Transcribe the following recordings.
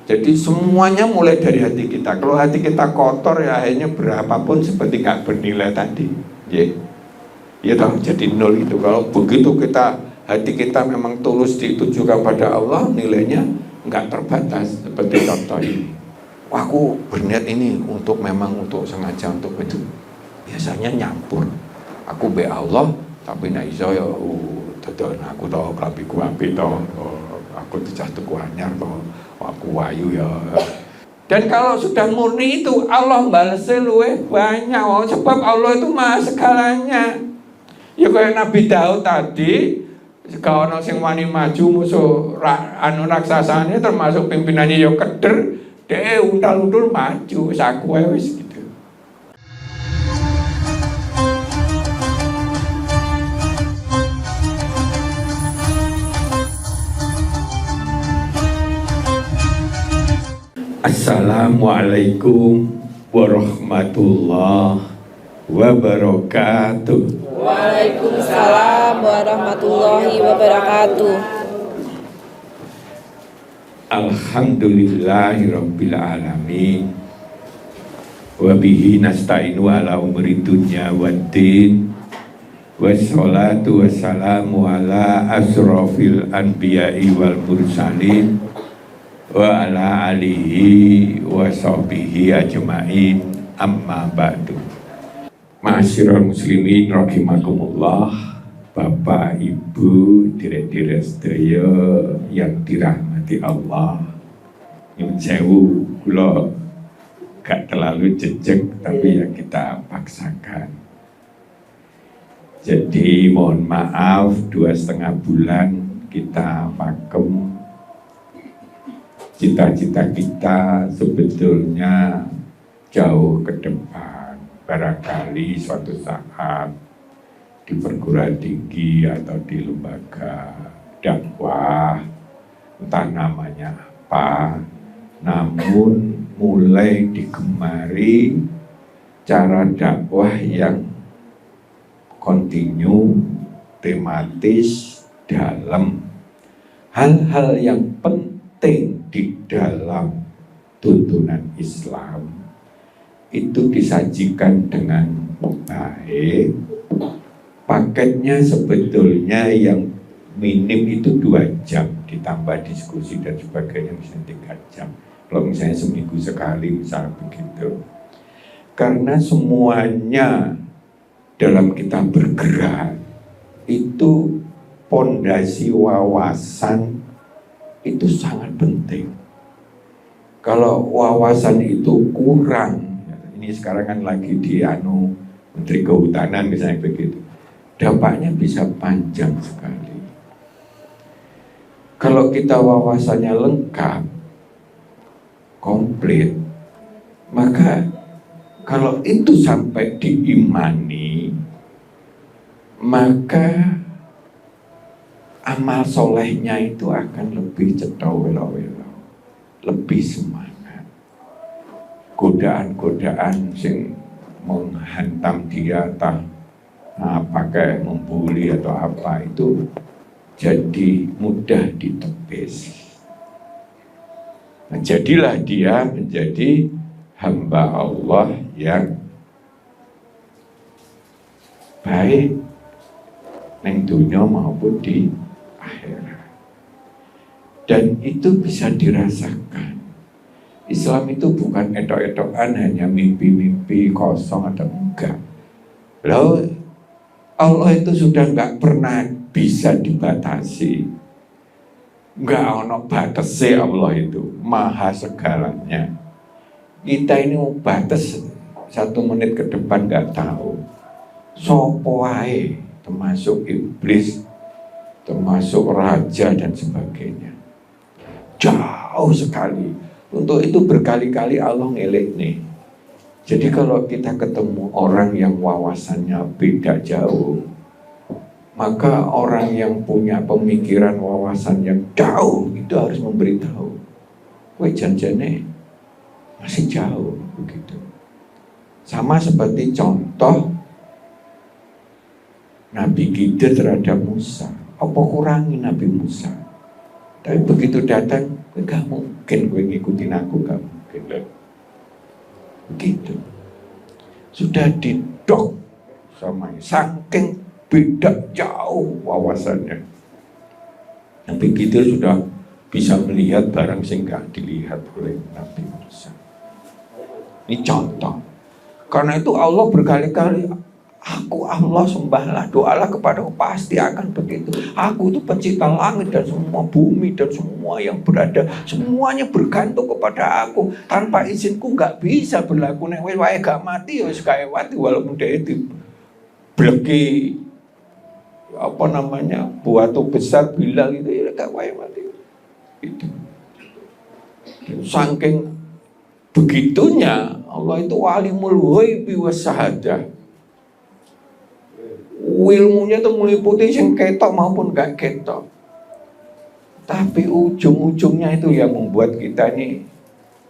Jadi semuanya mulai dari hati kita. Kalau hati kita kotor ya akhirnya berapapun seperti nggak bernilai tadi. Ya toh, jadi nol itu. Kalau begitu hati kita memang tulus ditujukan pada Allah, nilainya nggak terbatas. Seperti contoh ini. Wah, aku berniat ini memang untuk sengaja untuk itu. Biasanya nyampur. Aku be Allah, tapi nak iso ya aku tahu kelapiku api toh. Aku dijah tuku anyar toh. Aku wayu ya. Dan kalau sudah murni itu Allah balasnya luwih banyak. Sebab Allah itu maha segalanya. Ya kayak Nabi Daud tadi, kalau ono sing wani maju musuh raksasane termasuk pimpinannya ya keder, dia untal-untul maju saku wis gitu. Assalamualaikum warahmatullahi wabarakatuh. Waalaikumsalam warahmatullahi wabarakatuh. Alhamdulillahirabbil alamin. Wa bihi nasta'inu ala umuri dunya waddin. Wassalatu wassalamu ala asrofil anbiya'i wal mursalin wa ala alihi wa sahbihi ajma'in, amma ba'du. Ma'asyiral muslimin rahimakumullah, Bapak Ibu direk-direk sedaya yang dirahmati Allah. Nyuwun sewu, kula gak terlalu jejeg tapi ya kita paksakan. Jadi mohon maaf 2,5 bulan kita pakem. Cita-cita kita sebetulnya jauh ke depan. Barangkali suatu saat di perguruan tinggi atau di lembaga dakwah, entah namanya apa, namun mulai digemari cara dakwah yang kontinu, tematis, dalam hal-hal yang penting di dalam tuntunan Islam itu disajikan dengan baik. Paketnya sebetulnya yang minim itu 2 jam, ditambah diskusi dan sebagainya bisa 3 jam. Kalau misalnya seminggu sekali misalnya begitu. Karena semuanya dalam kita bergerak itu pondasi wawasan itu sangat penting. Kalau wawasan itu kurang, ini sekarang kan lagi di Menteri Kehutanan misalnya begitu, dampaknya bisa panjang sekali. Kalau kita wawasannya lengkap, komplit, maka kalau itu sampai diimani, maka amal solehnya itu akan lebih cetha-welo-welo, lebih semangat. Godaan-godaan sing menghantam dia, pakai membuli atau apa, itu jadi mudah ditepis. Nah, jadilah dia menjadi hamba Allah yang baik neng dunia maupun di akhirat. Dan itu bisa dirasakan. Islam itu bukan etok-etokan hanya mimpi-mimpi kosong atau enggak. Lalu Allah itu sudah enggak pernah bisa dibatasi. Enggak ono batasnya. Allah itu maha segalanya. Kita ini mau batas 1 menit ke depan enggak tahu. Sopo wae, termasuk iblis, termasuk raja dan sebagainya. Jauh sekali. Untuk itu berkali-kali Allah ngelek nih. Jadi kalau kita ketemu orang yang wawasannya beda jauh, maka orang yang punya pemikiran wawasan yang jauh itu harus memberitahu. Kowe janjane masih jauh begitu. Sama seperti contoh Nabi Khidir terhadap Musa. Apa kurangi Nabi Musa? Tapi begitu datang, kamu mungkin gue ngikutin aku, gak mungkin lah. Begitu. Sudah didok sama saking beda jauh wawasannya. Yang begitu sudah bisa melihat barang sing gak dilihat oleh Nabi Musa. Ini contoh. Karena itu Allah berkali-kali, aku Allah sembahlah, doalah kepadaku, pasti akan begitu. Aku itu pencipta langit dan semua bumi dan semua yang berada, semuanya bergantung kepada aku. Tanpa izinku nggak bisa berlaku. Nek wae gak mati ya wis kae mati, walaupun dia itu bleki apa namanya buatu besar bilang itu ya gak wae mati. Itu. Saking begitunya Allah itu alimul ghaibi was syahadah. Ilmunya itu meliputi yang ketok maupun gak ketok. Tapi ujung-ujungnya itu yang membuat kita ini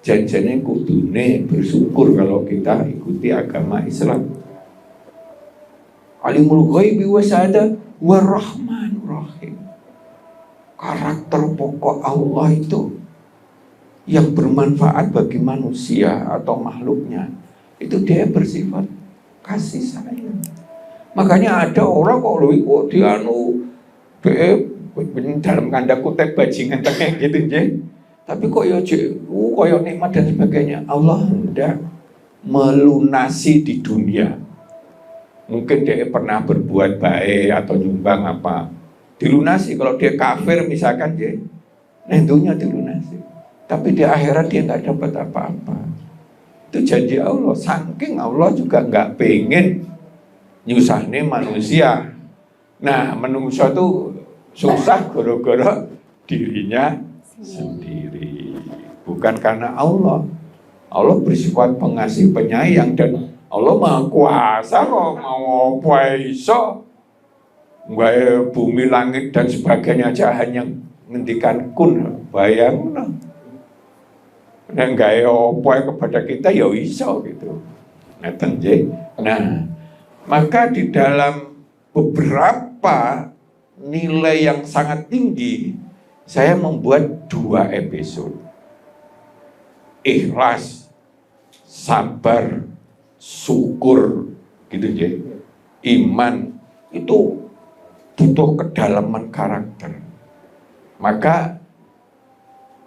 janjinya kudune bersyukur kalau kita ikuti agama Islam. Alimul ghaibi was syahadah warrahmanur rahim. Karakter pokok Allah itu yang bermanfaat bagi manusia atau makhluknya, itu dia bersifat kasih sayang. Makanya ada orang kok dia dalam tanda kutip bajingan kayak gitu je. Tapi kok ya koyo nikmat dan sebagainya. Allah hendak melunasi di dunia. Mungkin dia pernah berbuat baik atau nyumbang apa, dilunasi. Kalau dia kafir misalkan dia nentunya dilunasi. Tapi di akhirat dia nggak dapat apa-apa. Itu janji Allah. Saking Allah juga nggak pengen nyusahne manusia. Nah, manusia itu susah gara-gara dirinya sendiri. Bukan karena Allah. Allah bersifat pengasih penyayang dan Allah maha kuasa kok, mau apa iso. Nggak bumi langit dan sebagainya aja hanya ngendikan kun, bayang. Nah, nggak apa kepada kita ya iso gitu. Nah, maka di dalam beberapa nilai yang sangat tinggi, saya membuat 2 episode. Ikhlas, sabar, syukur, gitu ya. Iman itu butuh kedalaman karakter. Maka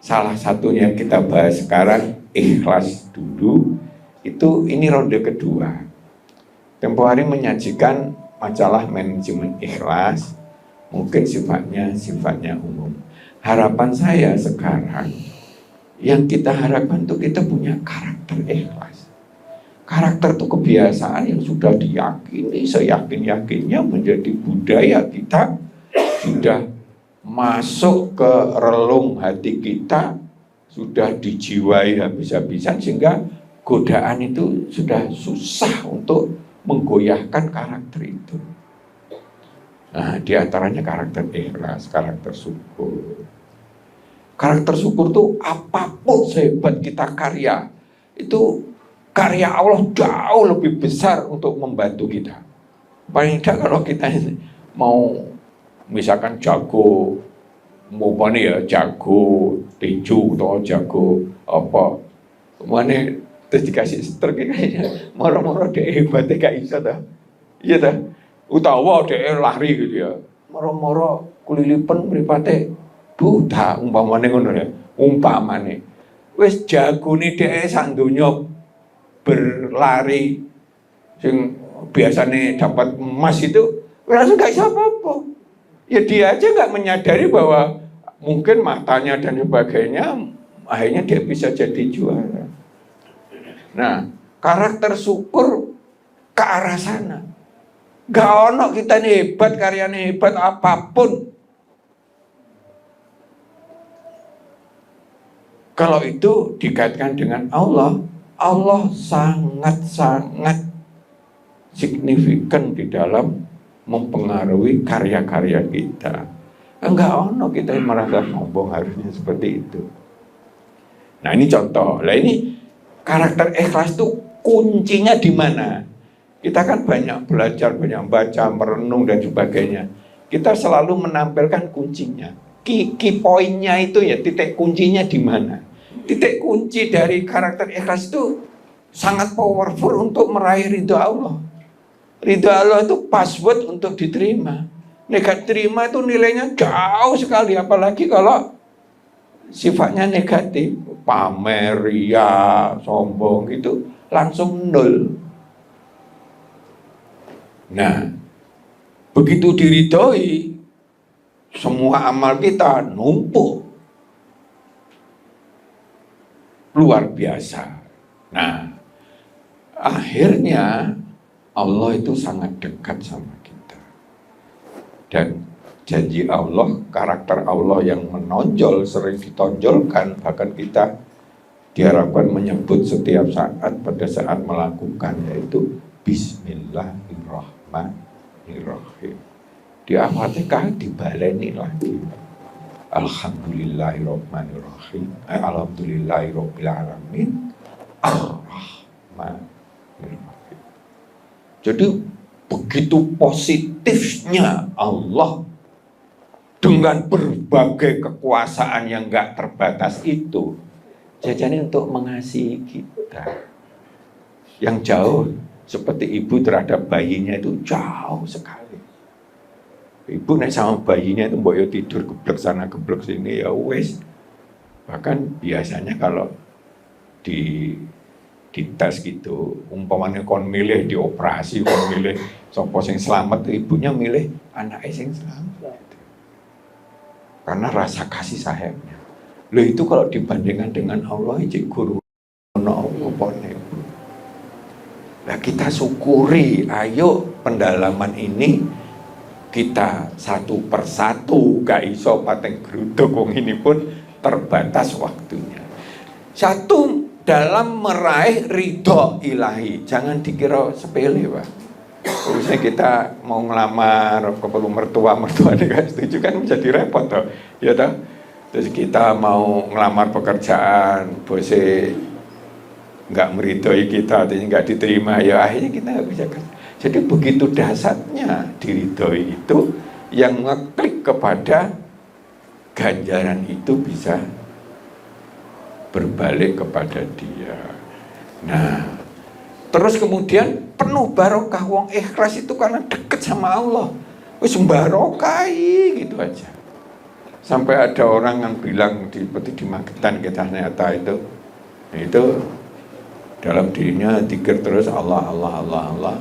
salah satunya yang kita bahas sekarang ikhlas dulu. Itu ini ronde kedua. Tempo hari menyajikan masalah manajemen ikhlas, mungkin sifatnya umum. Harapan saya sekarang, yang kita harapkan itu kita punya karakter ikhlas. Karakter itu kebiasaan yang sudah diyakini, seyakin-yakinnya menjadi budaya kita, sudah masuk ke relung hati kita, sudah dijiwai habis-habisan, sehingga godaan itu sudah susah untuk menggoyahkan karakter itu. Nah, diantaranya karakter ikhlas, karakter syukur. Karakter syukur itu apapun sehebat kita karya, itu karya Allah jauh lebih besar untuk membantu kita. Paling tidak kalau kita mau misalkan jago apa ya, jago tinju atau jago apa, mana terus dikasih sterk kayaknya moro-moro dia hebatnya gak bisa dah, iya dah, utawa dia lari gitu ya, moro-moro kulilipan mripate duda umpamane ngono ya, umpamane wis jagone dia sak donya berlari sing biasanya dapat emas itu langsung gak bisa apa-apa. Ya dia aja nggak menyadari bahwa mungkin matanya dan sebagainya, akhirnya dia bisa jadi juara. Nah, karakter syukur ke arah sana. Gak ono kita nih hebat, karyanya hebat apapun. Kalau itu dikaitkan dengan Allah, Allah sangat-sangat signifikan di dalam mempengaruhi karya-karya kita. Enggak ono kita yang merasa sombong, harusnya seperti itu. Nah, ini contoh. Lah ini karakter ikhlas itu kuncinya di mana? Kita kan banyak belajar, banyak baca, merenung dan sebagainya. Kita selalu menampilkan kuncinya. Key poinnya itu ya, titik kuncinya di mana? Titik kunci dari karakter ikhlas itu sangat powerful untuk meraih ridho Allah. Ridho Allah itu password untuk diterima. Nek terima itu nilainya jauh sekali, apalagi kalau sifatnya negatif, pamer, ria, sombong, itu langsung nol. Nah, begitu diridhoi, semua amal kita numpuk luar biasa. Nah, akhirnya Allah itu sangat dekat sama kita. Dan janji Allah, karakter Allah yang menonjol, sering ditonjolkan, bahkan kita diharapkan menyebut setiap saat pada saat melakukan, yaitu Bismillahirrahmanirrahim. Di Al-Fatihah dibaleni lagi. Alhamdulillahirrahmanirrahim. Alhamdulillahirrahmanirrahim. Ar-Rahmanirrahim. Jadi begitu positifnya Allah dengan berbagai kekuasaan yang gak terbatas itu, jadinya untuk mengasihi kita. Yang jauh seperti ibu terhadap bayinya itu jauh sekali. Ibu naik sama bayinya itu mbok yo tidur geblek sana geblek sini ya wes. Bahkan biasanya kalau di tes gitu, umpamanya kon milih dioperasi, kon milih sapa sing selamat, ibunya milih anaknya sing selamat. Karena rasa kasih sayangnya. Loh itu kalau dibandingkan dengan Allah, cik guru ono opone. Nah kita syukuri, ayo pendalaman ini kita satu persatu, gak iso pateng geruduk wong ini pun terbatas waktunya. Satu, dalam meraih ridho ilahi, jangan dikira sepele Pak. Misalnya kita mau ngelamar kepala mertua gak setuju kan menjadi repot toh, ya toh. Terus kita mau ngelamar pekerjaan, bosnya nggak meridhoi kita, artinya nggak diterima, ya akhirnya kita nggak bisa kan. Jadi begitu dahsyatnya diridhoi itu, yang ngeklik kepada ganjaran itu bisa berbalik kepada dia. Nah, terus kemudian penuh barokah, wong ikhlas itu karena deket sama Allah. Wis barokai gitu aja. Sampai ada orang yang bilang seperti di Magetan kita ternyata itu dalam dirinya zikir terus Allah.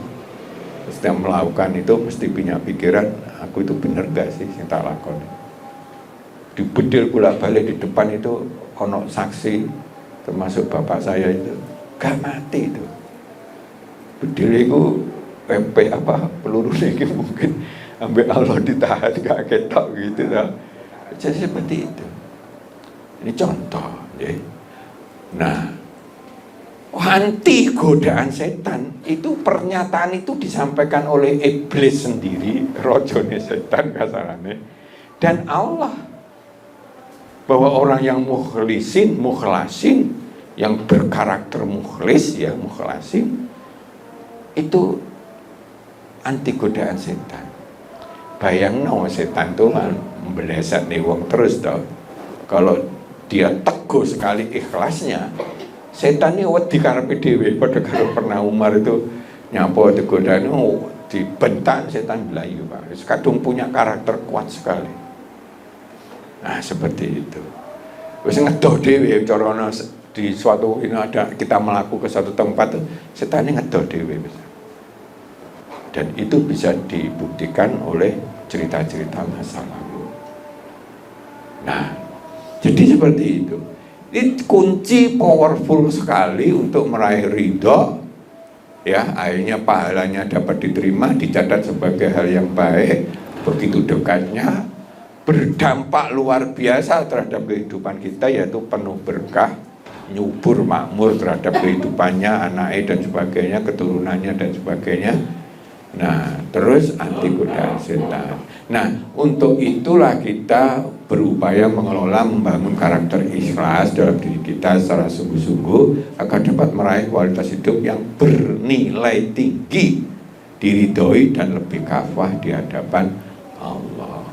Setiap melakukan itu mesti punya pikiran, aku itu bener gak sih yang tak lakoni. Dibedil pula balik di depan itu ono saksi, termasuk bapak saya itu gak mati itu. Bedil itu MP peluru lagi mungkin ambil Allah ditahan gak ketok gitu lah. Jadi seperti itu. Ini contoh ya. Nah, anti godaan setan itu, pernyataan itu disampaikan oleh iblis sendiri, rojone setan kasarane, dan Allah, bahwa orang yang mukhlasin, yang berkarakter mukhlis ya, mukhlasin itu anti godaan setan. Bayangno setan tuh kan membeleset nih wong terus toh. Kalau dia teguh sekali ikhlasnya, setan ini wedi karepe dhewe, padha karo pernah Umar itu nyapa digodani dibentak setan belayu Pak. Kadung punya karakter kuat sekali. Nah, seperti itu. Wis ngedoh dhewe cara di suatu ini ada kita melaku ke satu tempat, setan ini ngedoh dhewe. Dan itu bisa dibuktikan oleh cerita-cerita masa lalu. Nah, jadi seperti itu. Ini kunci powerful sekali untuk meraih ridho, ya, akhirnya pahalanya dapat diterima, dicatat sebagai hal yang baik, begitu dekatnya, berdampak luar biasa terhadap kehidupan kita, yaitu penuh berkah, nyubur makmur terhadap kehidupannya, anaknya dan sebagainya, keturunannya dan sebagainya. Nah, terus anti godaan setan. Nah, untuk itulah kita berupaya mengelola, membangun karakter ikhlas dalam diri kita secara sungguh-sungguh agar dapat meraih kualitas hidup yang bernilai tinggi, diridhoi dan lebih kafah di hadapan Allah.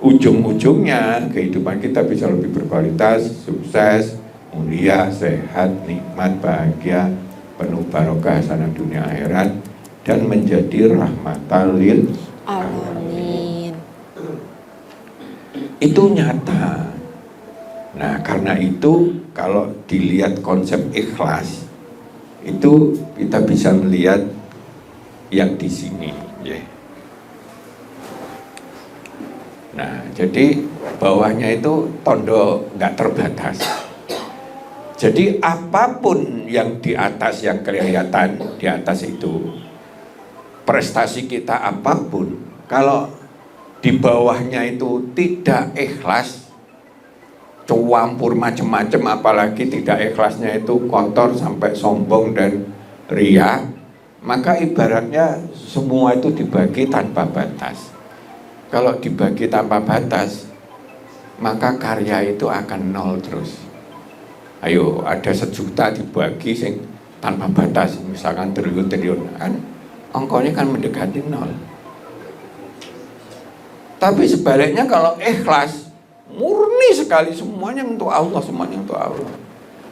Ujung-ujungnya kehidupan kita bisa lebih berkualitas, sukses, mulia, sehat, nikmat, bahagia, penuh barokah sana dunia akhirat, dan menjadi rahmatan lil Amin. Itu nyata. Nah, karena itu kalau dilihat konsep ikhlas, itu kita bisa melihat yang di sini, ya. Nah, jadi bawahnya itu tondo nggak terbatas. Jadi apapun yang di atas yang kelihatan di atas itu, prestasi kita apapun, kalau di bawahnya itu tidak ikhlas, campur macam-macam, apalagi tidak ikhlasnya itu kotor sampai sombong dan ria, maka ibaratnya semua itu dibagi tanpa batas. Kalau dibagi tanpa batas, maka karya itu akan nol terus. Ayo, ada 1 juta dibagi sing tanpa batas, misalkan triliun-triliun, kan angkanya kan mendekati nol. Tapi sebaliknya kalau ikhlas, murni sekali, semuanya untuk Allah, semuanya untuk Allah.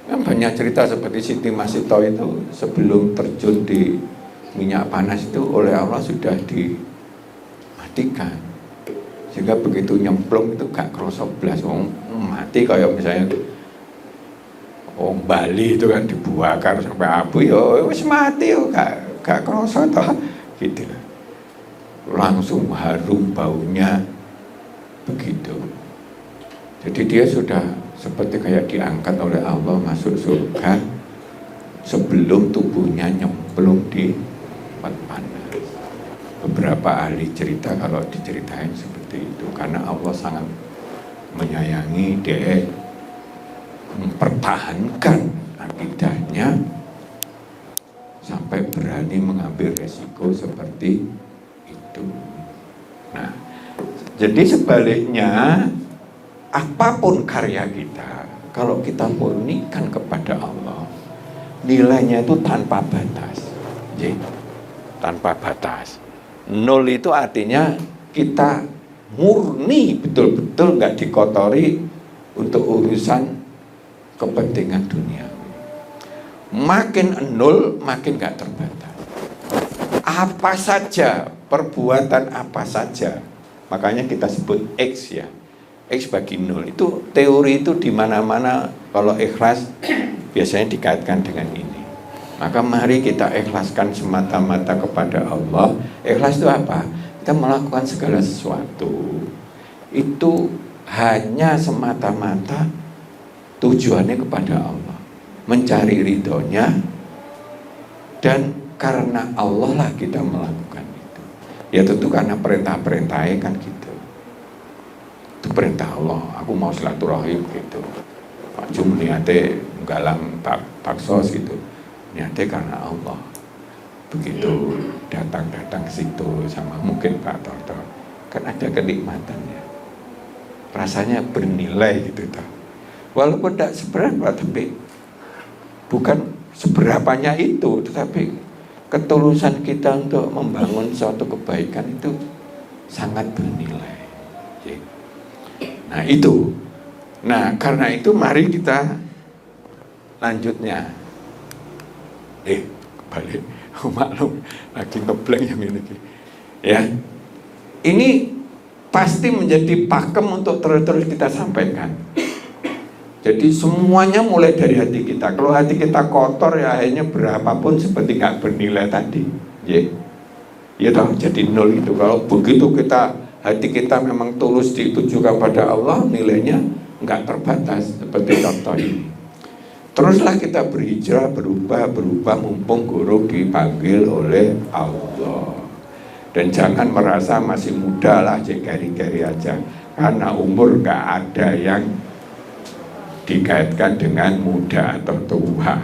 Kan banyak cerita seperti Siti Masito itu sebelum terjun di minyak panas itu oleh Allah sudah dimatikan. Sehingga begitu nyemplung itu gak kerasa blas, mati kayak misalnya Bali itu kan dibakar sampai abu, ya wis mati, ya gak kerasa toh, gitu. Langsung harum baunya begitu. Jadi dia sudah seperti kayak diangkat oleh Allah masuk surga sebelum tubuhnya nyemplung di tempat panas. Beberapa ahli cerita kalau diceritain seperti itu, karena Allah sangat menyayangi, dia mempertahankan akidahnya sampai berani mengambil resiko seperti itu. Nah, jadi sebaliknya, apapun karya kita, kalau kita murnikan kepada Allah, nilainya itu tanpa batas, tanpa batas. Nol itu artinya kita murni, betul-betul nggak dikotori untuk urusan kepentingan dunia. Makin nol, makin nggak terbatas. Apa saja, perbuatan apa saja, makanya kita sebut X, ya. X bagi nol. Itu teori itu di mana-mana. Kalau ikhlas biasanya dikaitkan dengan ini. Maka mari kita ikhlaskan semata-mata kepada Allah. Ikhlas itu apa? Kita melakukan segala sesuatu itu hanya semata-mata tujuannya kepada Allah, mencari ridhonya, dan karena Allah lah kita melakukan itu. Ya tentu karena perintah-perintahnya kan gitu. Itu perintah Allah, aku mau silaturahim gitu. Pak Jum niate galang taksos gitu, niate karena Allah. Begitu datang-datang situ sama mungkin Pak Toto, kan ada kenikmatannya, rasanya bernilai gitu toh. Walaupun tidak seberapa, tapi bukan seberapanya itu, tetapi ketulusan kita untuk membangun suatu kebaikan itu sangat bernilai. Nah itu. Nah karena itu mari kita lanjutnya. Balik. Maklum lagi ngeblank yang ini. Ya. Ini pasti menjadi pakem untuk terus kita sampaikan. Jadi semuanya mulai dari hati kita. Kalau hati kita kotor, ya akhirnya berapapun seperti nggak bernilai tadi. Ya toh, jadi nol itu. Kalau begitu hati kita memang tulus ditujukan pada Allah, nilainya nggak terbatas seperti contoh ini. Teruslah kita berhijrah, berubah mumpung guru dipanggil oleh Allah. Dan jangan merasa masih muda lah, gari-gari aja. Karena umur nggak ada yang dikaitkan dengan muda atau tua.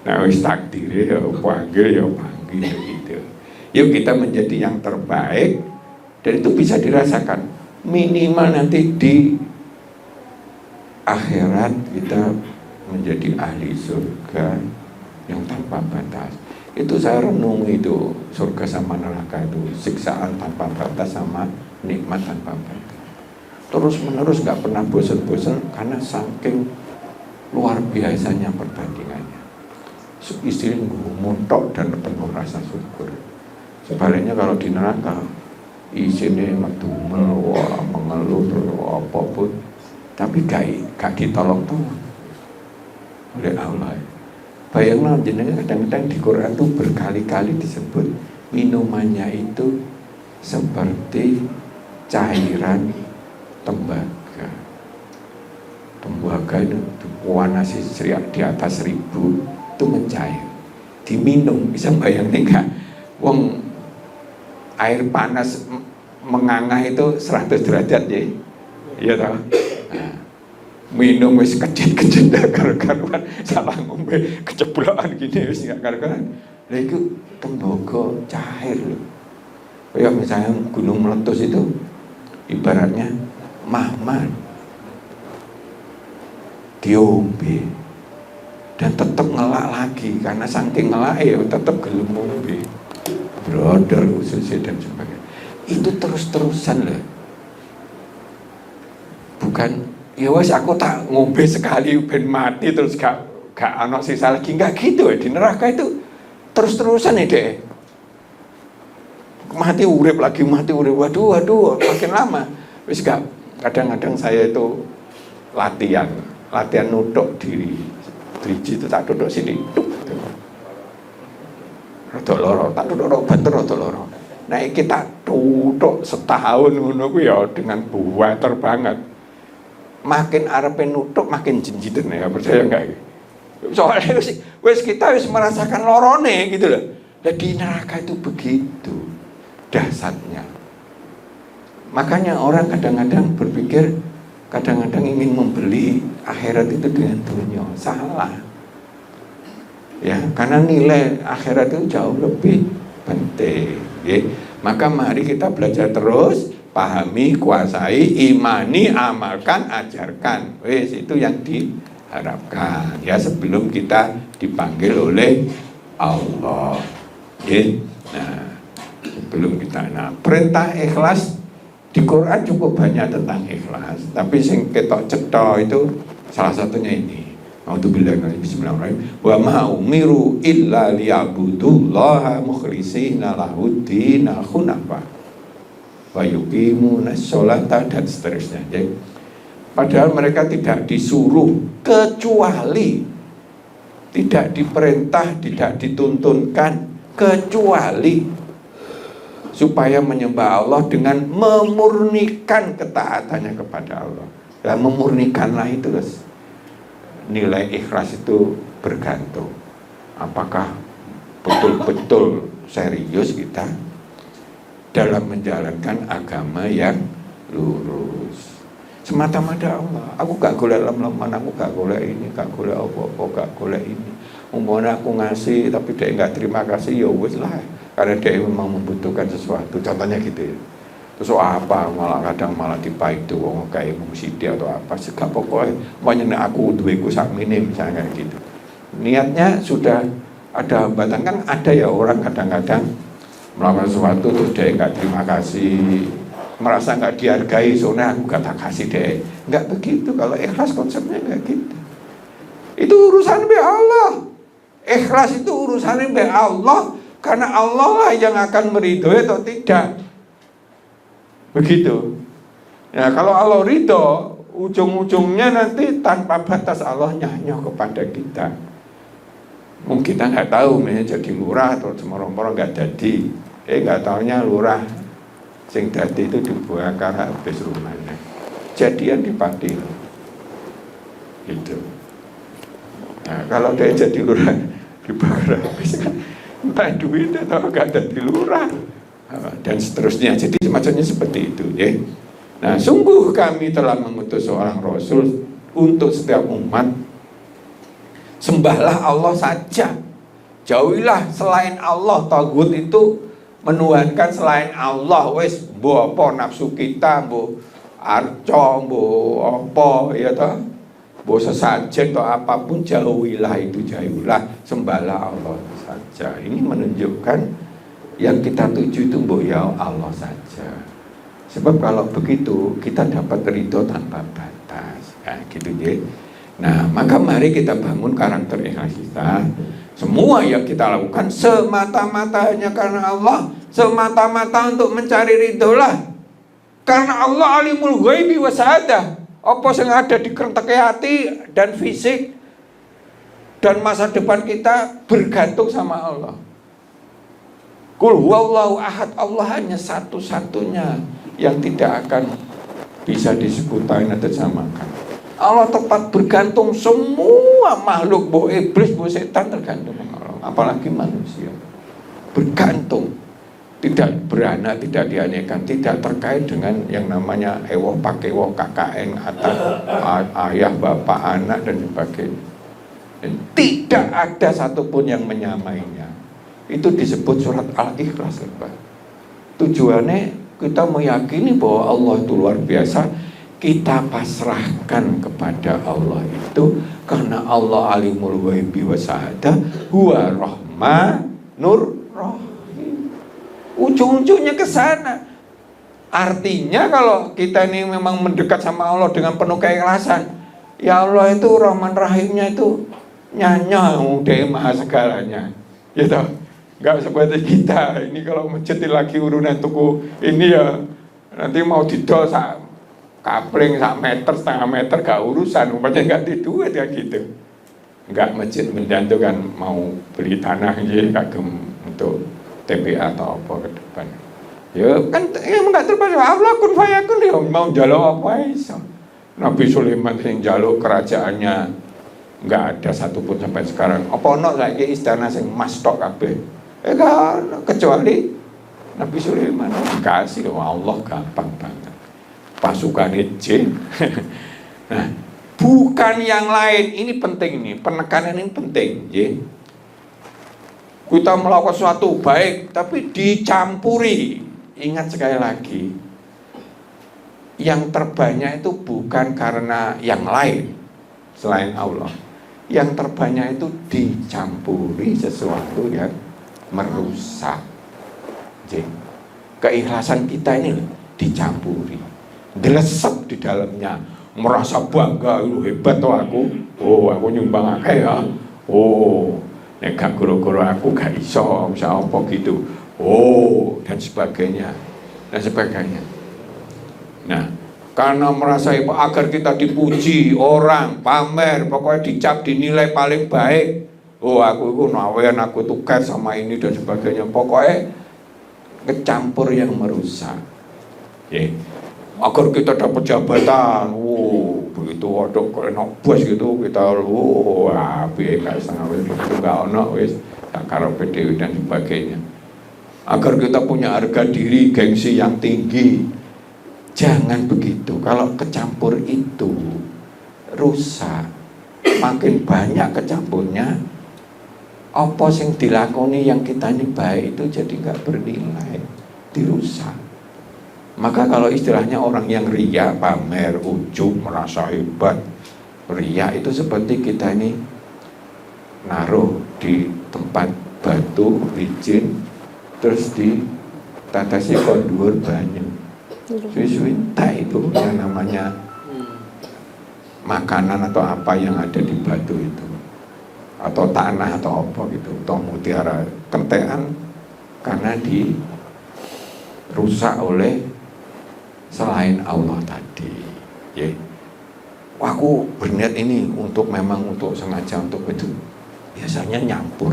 Nah wis takdir ya panggil gitu. Yuk kita menjadi yang terbaik, dan itu bisa dirasakan minimal nanti di akhirat kita menjadi ahli surga yang tanpa batas. Itu saya renung itu, surga sama neraka itu siksaan tanpa batas sama nikmat tanpa batas. Terus menerus nggak pernah bosan-bosan karena saking luar biasanya perbandingannya. Istri muntok dan penuh rasa syukur. Sebaliknya kalau di neraka isinya medumel, wah mengeluh terus apapun, tapi gak ditolong oleh Allah. Bayanglah jenengan kadang-kadang di Quran itu berkali-kali disebut minumannya itu seperti cairan tembaga. Tembaga itu dipanasi di atas 1000 itu mencair, diminum. Bisa bayangin nggak? Wong air panas mengangah itu 100 derajat ya, iya toh. Nah, minum wis kecil-kecil dah karuan salah ngombe keceblokan gini wis gak karuan. Lah itu tembaga cair loh. Kayak misalnya gunung meletus itu ibaratnya mahmad diombe dan tetap ngelak lagi karena saking ngelak ya tetap gelem ngombe. Brother khususnya dan sebagainya. Itu terus-terusan loh. Bukan ya wes aku tak ngombe sekali ben mati terus gak ana sisa lagi, enggak gitu ya. Di neraka itu terus-terusan ya deh. Mati urip lagi, mati urip. Waduh, makin lama. Wis gak, kadang-kadang saya itu latihan nutuk diri. Driji itu tak duduk sini. Rodok loro, tak duduk banter rodok loro. Nah iki tak duduk setahun ngono ku ya dengan buater banget. Makin arepe nutuk makin jinjiten ya, percaya enggak? Soalnya wis kita wis merasakan lorone gitu loh. Lah di neraka itu begitu dahsyatnya. Makanya orang kadang-kadang berpikir, kadang-kadang ingin membeli akhirat itu dengan dunia. Salah. Ya, karena nilai akhirat itu jauh lebih penting. Ya. Maka mari kita belajar terus, pahami, kuasai, imani, amalkan, ajarkan. Wes itu yang diharapkan. Ya, sebelum kita dipanggil oleh Allah. Ya. Nah, sebelum kita perintah ikhlas di Quran cukup banyak tentang ikhlas, tapi sing ketok cetok itu salah satunya ini. A'udzubillahi bismillahirrahmanirrahim. Wa ma umiru illa liya'budullaha mukhlishina lahuddin hunafa wa yuqimunas sholata dan seterusnya. Jadi, padahal mereka tidak disuruh kecuali, tidak diperintah, tidak dituntunkan kecuali supaya menyembah Allah dengan memurnikan ketaatannya kepada Allah. Dan memurnikanlah itu nilai ikhlas itu bergantung apakah betul-betul serius kita dalam menjalankan agama yang lurus semata-mata Allah. Aku gak golek lem-leman, aku gak golek ini, gak golek apa-apa, gak golek ini. Umpamanya aku ngasih tapi dia gak terima kasih, ya wis lah, karena dia memang membutuhkan sesuatu, contohnya gitu ya. Terus apa malah kadang malah dipaidu wong kayak musidi atau apa segala pokoknya makanya aku duweku sak minim misalnya kayak gitu. Niatnya sudah ada hambatan. Kan ada ya orang kadang-kadang melakukan sesuatu terus dia nggak terima kasih, merasa nggak dihargai, soalnya aku gak tak kasih deh. Nggak begitu. Kalau ikhlas konsepnya nggak gitu. Itu urusan be Allah. Ikhlas itu urusan be Allah, karena Allah lah yang akan meridhoi atau tidak. Begitu. Ya, kalau Allah ridho, ujung-ujungnya nanti tanpa batas Allah nyanyoh kepada kita. Mungkin kita nggak tahu, misalnya jadi lurah atau semorong-morong nggak jadi. Nggak taunya lurah sing dadi itu dibakar habis rumahnya. Jadian di Pati. Gitu. Nah, kalau dia jadi lurah dibakar habis kan entah duit atau nggak jadi lurah. Dan seterusnya. Jadi semacamnya seperti itu ya. Nah, sungguh kami telah mengutus seorang rasul untuk setiap umat. Sembahlah Allah saja, jauhilah selain Allah. Tagut itu menuhankan selain Allah. Wes mbo apa nafsu kita, mbo arca, mbo apa ya toh, mbo sesajen atau apapun, jauhilah itu, jauhilah, sembahlah Allah saja. Ini menunjukkan yang kita tuju itu mbok ya Allah saja. Sebab kalau begitu kita dapat ridho tanpa batas. Nah, gitu ya. Nah, maka mari kita bangun karakter ikhlas kita. Semua yang kita lakukan semata-mata hanya karena Allah, semata-mata untuk mencari ridholah. Karena Allah alimul ghaibi wa syahadah. Apa yang ada di kerenteke hati dan fisik dan masa depan kita bergantung sama Allah. Qul huwallahu ahad, Allah hanya satu-satunya yang tidak akan bisa disekutukan atau disamakan. Allah tempat bergantung semua makhluk, bu iblis, bu setan tergantung sama Allah, apalagi manusia. Bergantung, tidak beranak, tidak dianiakan, tidak terkait dengan yang namanya ewoh pakewoh, KKN, atas ayah, bapak, anak dan sebagainya. Dan tidak ada satupun yang menyamainya. Itu disebut surat Al-Ikhlas. Tujuannya kita meyakini bahwa Allah itu luar biasa. Kita pasrahkan kepada Allah itu karena Allah alimul ghaibi wa syahadah, huwa rahmanur rahim. Ujung-ujungnya ke sana. Artinya kalau kita ini memang mendekat sama Allah dengan penuh keikhlasan, ya Allah itu Rahman Rahimnya itu nyanya, dia maha segalanya. Gitu. Enggak seperti kita. Ini kalau masjid lagi urunan tuku ini ya nanti mau didol kapling sak meter, setengah meter gak urusan, umpamanya gak di duit ya gitu. Enggak masjid menjantu kan mau beli tanah gitu kagem untuk TPA atau apa ke depan. Ya kan ya enggak terbatas Allah kun fayakun ya mau njaluk apa iso. Nabi Sulaiman sing njaluk kerajaannya enggak ada satupun sampai sekarang. Apa ono saiki istana sing emas tok kabeh. Kan kecuali Nabi Sulaiman dikasih Allah gampang banget. Pasukan jin. Nah, bukan yang lain. Ini penting nih, penekanan ini penting. Ya. Kita melakukan sesuatu baik, tapi dicampuri. Ingat sekali lagi, yang terbanyak itu bukan karena yang lain selain Allah. Yang terbanyak itu dicampuri sesuatu yang merusak. Ya. Keikhlasan kita ini dicampuri. Dilesep di dalamnya, merasa bangga, lu hebat tuh aku nyumbang akeh ya, nek gak guru-guru aku gak iso, bisa apa gitu, dan sebagainya. Nah, karena merasa hebat, agar kita dipuji orang, pamer, pokoknya dicap, dinilai paling baik. Aku itu nawen, aku tukar sama ini dan sebagainya. Pokoknya kecampur yang merusak. Agar kita dapat jabatan, begitu ada kena bos gitu kita, api kayak setengah itu nggak ono wis, karo PDW dan sebagainya. Agar kita punya harga diri, gengsi yang tinggi, jangan begitu. Kalau kecampur itu rusak, makin banyak kecampurnya, apa yang dilakoni yang kita ini baik itu jadi nggak bernilai, dirusak. Maka kalau istilahnya orang yang ria, pamer, ujub, merasa hebat, ria itu seperti kita ini naruh di tempat batu, licin, terus ditatasi kondur banyak. Suwi-suwi tak itu yang namanya makanan atau apa yang ada di batu itu, atau tanah atau apa gitu, atau mutiara, kentean karena dirusak oleh selain Allah tadi. Ya. Aku berniat ini memang untuk sengaja untuk itu. Biasanya nyampur.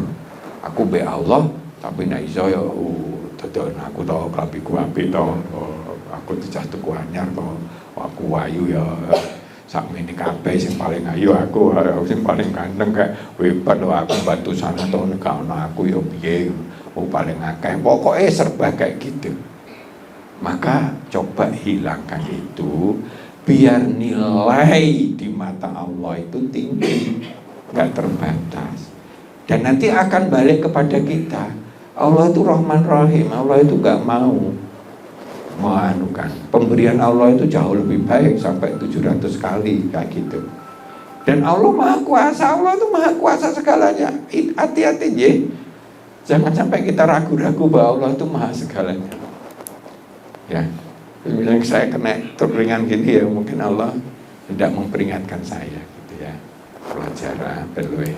Aku be Allah, tapi nek iso ya aku tahu kelapiku apik to. Aku cah tuku anyar to. Aku ayu ya. Sakmene kabeh sing paling ayu aku sing paling ganteng kayak hebat lho aku bantu sana to nek ono aku ya piye. Paling akeh. Pokoknya serba kayak gitu. Maka coba hilangkan itu biar nilai di mata Allah itu tinggi, gak terbatas. Dan nanti akan balik kepada kita. Allah itu Rahman Rahim, Allah itu gak mau menganukan. Pemberian Allah itu jauh lebih baik sampai 700 kali kayak gitu. Dan Allah Maha Kuasa, Allah itu Maha Kuasa segalanya. Hati-hati ya. Jangan sampai kita ragu-ragu bahwa Allah itu Maha segalanya. Ya, misalnya saya kena terperingan gini ya, mungkin Allah tidak memperingatkan saya gitu ya. pelajaran luwih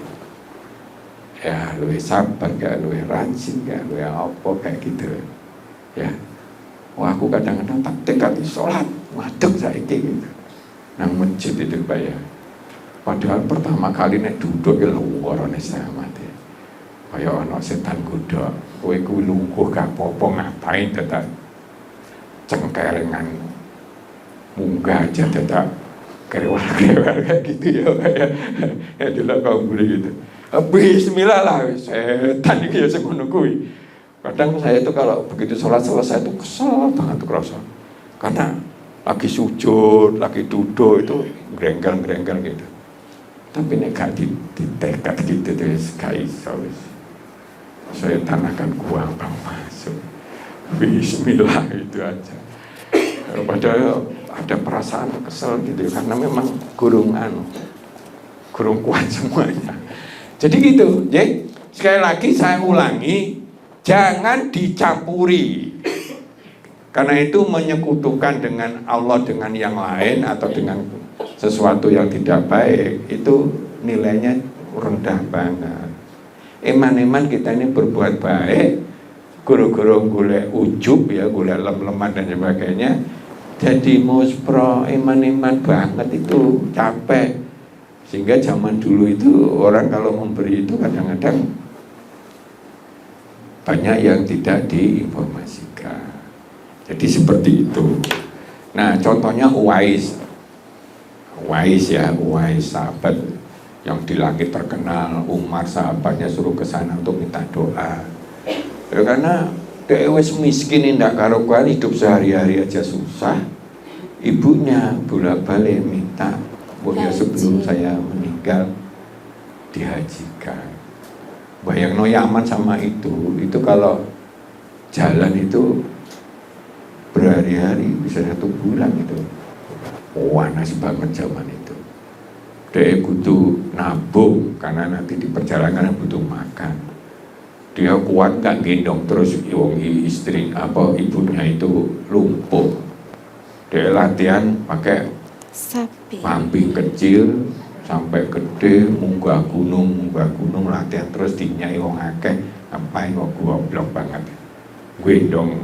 ya luwih sabar gak luwih rajin gak luwih apa kayak gitu ya. Wah, aku kadang-kadang tak tekad sholat ngadeg saiki gitu nang masjid itu Pak ya. Padahal pertama kali nek duduk ya luwarane sama deh. Kaya ana setan godhok, kowe kuwi lungguh gak apa-apa ngapain tetap cengkerengan munggah aja tetap kerewal-kerewal kayak gitu ya kayak ya delok kaum buri gitu. Bismillah lah setan iki ya semono kuwi. Kadang saya itu kalau begitu sholat selesai itu kesel banget tuh kerasa. Karena lagi sujud, lagi duduk itu grengkel gitu. Tapi nek gak ditekad gitu tuh gak iso wis. Setan akan gampang masuk. Bismillah itu aja. Padahal ada perasaan kesel gitu karena memang kurung kuat semuanya. Jadi gitu, jadi sekali lagi saya ulangi, jangan dicampuri. Karena itu menyekutukan dengan Allah dengan yang lain atau dengan sesuatu yang tidak baik itu nilainya rendah banget. Eman-eman kita ini berbuat baik, guru-guru golek ujub ya, golek lem-leman dan sebagainya. Jadi muspro eman-eman banget itu capek. Sehingga zaman dulu itu orang kalau memberi itu kadang-kadang banyak yang tidak diinformasikan. Jadi seperti itu. Nah, contohnya Uwais sahabat yang di langit terkenal. Umar sahabatnya suruh ke sana untuk minta doa. Ya, karena dia wis miskin ndak karo-karo hidup sehari-hari aja susah. Ibunya bolak-balik minta, ya sebelum saya meninggal dihajikan. Bayangno Yaman sama itu kalau jalan itu berhari-hari bisa 1 bulan itu. Panas banget zaman itu. Dia butuh nabung karena nanti di perjalanan butuh makan. Dia kuat gak gendong terus istri ibunya itu lumpuh. Dia latihan pakai sapi kambing kecil sampai gede munggah gunung latihan terus dinyai wong akeh ngapain kok goblok banget gendong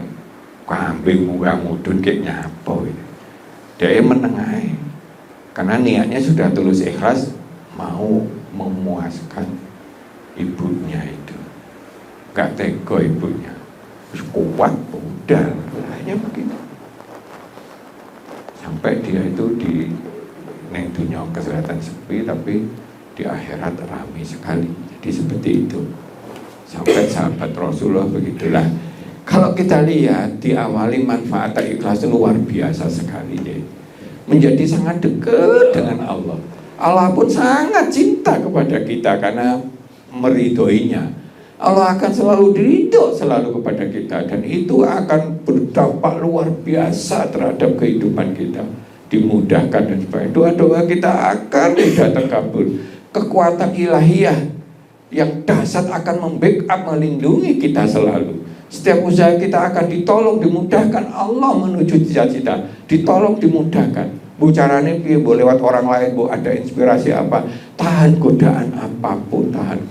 kambing munggah mudun kayak nyapo gitu. Dia menengahi karena niatnya sudah tulus ikhlas mau memuaskan ibunya itu, gak tega ibunya terus kuat udah hanya begitu sampai dia itu di neng dunia kesehatan sepi tapi di akhirat ramai sekali. Jadi seperti itu sampai sahabat Rasulullah begitulah. Kalau kita lihat diawali manfaat ikhlas luar biasa sekali deh. Menjadi sangat dekat dengan Allah. Allah pun sangat cinta kepada kita karena meridhoinya. Allah akan selalu ridho selalu kepada kita dan itu akan berdampak luar biasa terhadap kehidupan kita, dimudahkan dan sebagainya. Doa-doa kita akan tidak terkabul. Kekuatan ilahiyah yang dahsyat akan membackup, melindungi kita selalu. Setiap usaha kita akan ditolong, dimudahkan. Allah menuju cita-cita, ditolong, dimudahkan. Bicaranya boleh lewat orang lain, bu ada inspirasi apa, tahan godaan apapun, tahan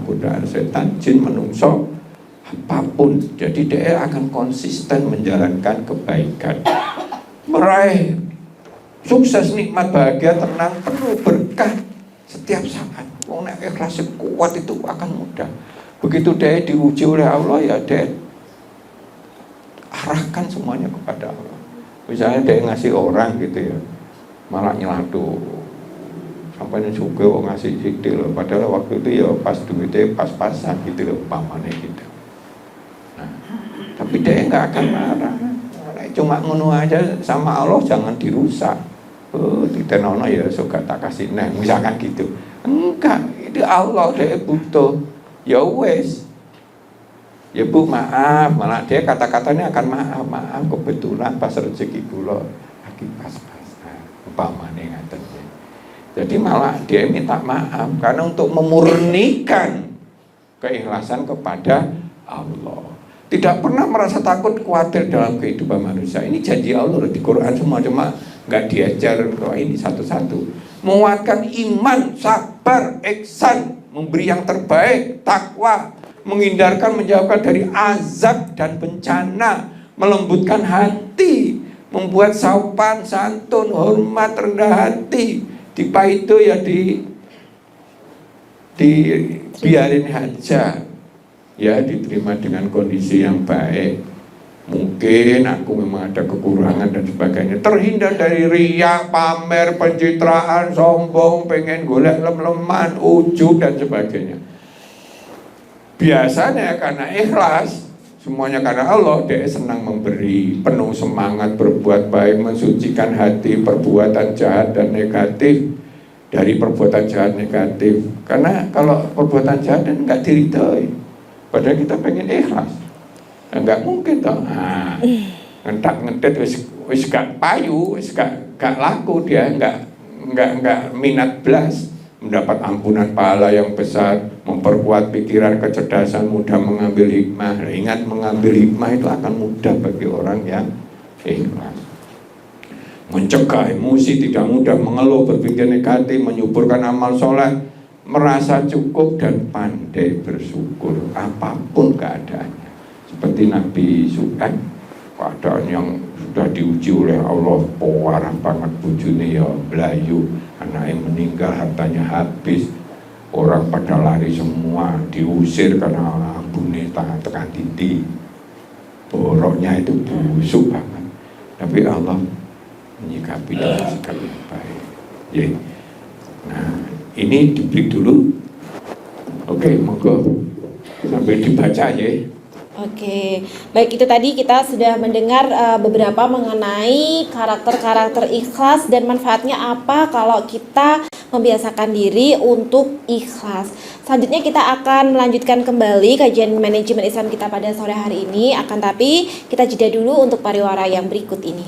godaan setan, jin, menungso, apapun. Jadi dia akan konsisten menjalankan kebaikan, meraih sukses, nikmat, bahagia, tenang, penuh berkah setiap saat. Wong nek ikhlas kuat itu akan mudah. Begitu dia diuji oleh Allah ya dia arahkan semuanya kepada Allah. Misalnya dia ngasih orang gitu ya, malah nyelatu sampai juga ngasih sikil loh. Padahal waktu itu ya pas duitnya pas-pasan gitu loh, umpamanya gitu. Nah, tapi dia nggak akan marah. Cuma ngono aja sama Allah, jangan dirusak. Ditenono ya suka tak kasih neng, misalkan gitu. Enggak, itu Allah dia butuh. Ya wes. Ya bu maaf, malah dia kata-katanya akan maaf kebetulan pas rezeki kula lagi pas-pasan umpamane ngaten. Jadi malah dia minta maaf karena untuk memurnikan keikhlasan kepada Allah. Tidak pernah merasa takut khawatir dalam kehidupan manusia. Ini janji Allah di Quran semua, cuma nggak diajar ini satu-satu. menguatkan iman, sabar, ihsan, memberi yang terbaik, takwa, menghindarkan, menjauhkan dari azab dan bencana, melembutkan hati, membuat sopan, santun, hormat, rendah hati. Itu ya dibiarin aja, ya diterima dengan kondisi yang baik. Mungkin aku memang ada kekurangan dan sebagainya, terhindar dari riya, pamer, pencitraan, sombong, pengen golek lem-leman, ujub dan sebagainya. Biasanya karena ikhlas, semuanya karena Allah, dia senang memberi, penuh semangat berbuat baik, mensucikan hati perbuatan jahat dan negatif dari perbuatan jahat negatif. Karena kalau perbuatan jahat dan nggak diridhoi, padahal kita pengen ikhlas, nggak mungkin toh. Ngentak-ngentit wis gak payu, wis gak laku, dia nggak minat belas mendapat ampunan pahala yang besar, memperkuat pikiran, kecerdasan, mudah mengambil hikmah. Ingat, mengambil hikmah itu akan mudah bagi orang yang ikhlas. Mencegah emosi, tidak mudah mengeluh, berpikir negatif, menyuburkan amal soleh, merasa cukup dan pandai bersyukur apapun keadaannya. Seperti Nabi Syuaib, keadaan yang sudah diuji oleh Allah, parah banget bojone ya belayu, anaknya meninggal, hartanya habis, orang pada lari semua, diusir karena bune tekan titik, boroknya itu busuk banget, tapi Allah menyikapi dengan sikap yang baik. Ya. Nah, ini diberi dulu. Oke, monggo sambil dibaca ya. Oke, baik, itu tadi kita sudah mendengar beberapa mengenai karakter-karakter ikhlas dan manfaatnya apa kalau kita membiasakan diri untuk ikhlas. Selanjutnya kita akan melanjutkan kembali kajian manajemen Islam kita pada sore hari ini. Akan tapi kita jeda dulu untuk pariwara yang berikut ini.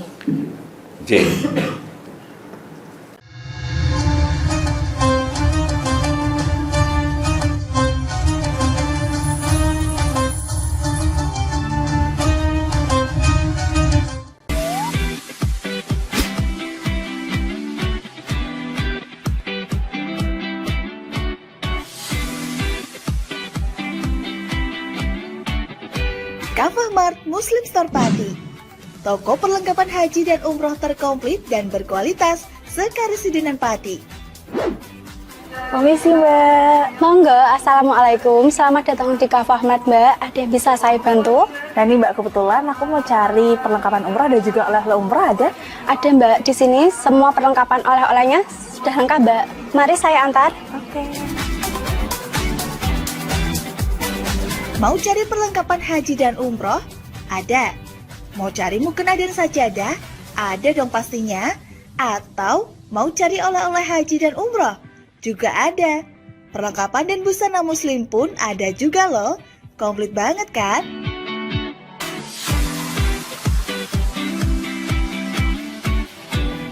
Kafah Mart Muslim Store Pati, toko perlengkapan haji dan umroh terkomplit dan berkualitas sekarisidenan Pati. Permisi Mbak. Monggo, Assalamualaikum. Selamat datang di Kafah Mart Mbak. Ada yang bisa saya bantu? Nah ini Mbak, kebetulan aku mau cari perlengkapan umrah dan juga oleh-oleh umrah ada? Ada Mbak, di sini semua perlengkapan oleh-olehnya sudah lengkap Mbak. Mari saya antar. Oke. Mau cari perlengkapan haji dan umroh? Ada. Mau cari mukena dan sajadah? Ada dong pastinya. Atau mau cari oleh-oleh haji dan umroh? Juga ada. Perlengkapan dan busana muslim pun ada juga loh. Komplit banget kan?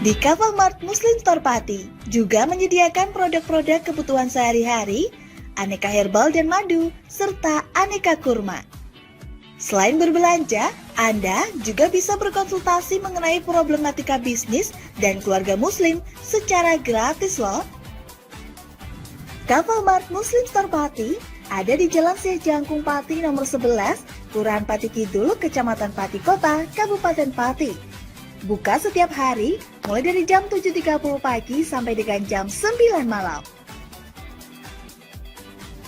Di Kafah Mart Muslim Store Pati juga menyediakan produk-produk kebutuhan sehari-hari, aneka herbal dan madu, serta aneka kurma. Selain berbelanja, Anda juga bisa berkonsultasi mengenai problematika bisnis dan keluarga muslim secara gratis loh. Kafah Mart Muslim Store Pati ada di Jalan Syekh Jangkung Pati nomor 11, Kelurahan Pati Kidul, Kecamatan Pati Kota, Kabupaten Pati. Buka setiap hari mulai dari jam 7.30 pagi sampai dengan jam 9 malam.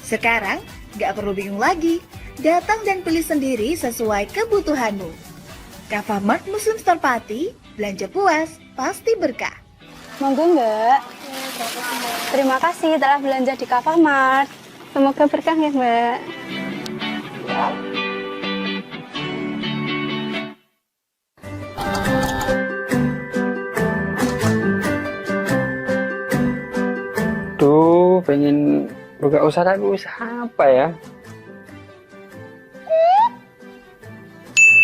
Sekarang, gak perlu bingung lagi, datang dan pilih sendiri sesuai kebutuhanmu. Kafah Mart Muslim Store Pati, belanja puas, pasti berkah. Monggo Mbak. Terima kasih telah belanja di Kafah Mart. Semoga berkah ya Mbak. Duh, pengen buka usaha tapi usaha apa ya?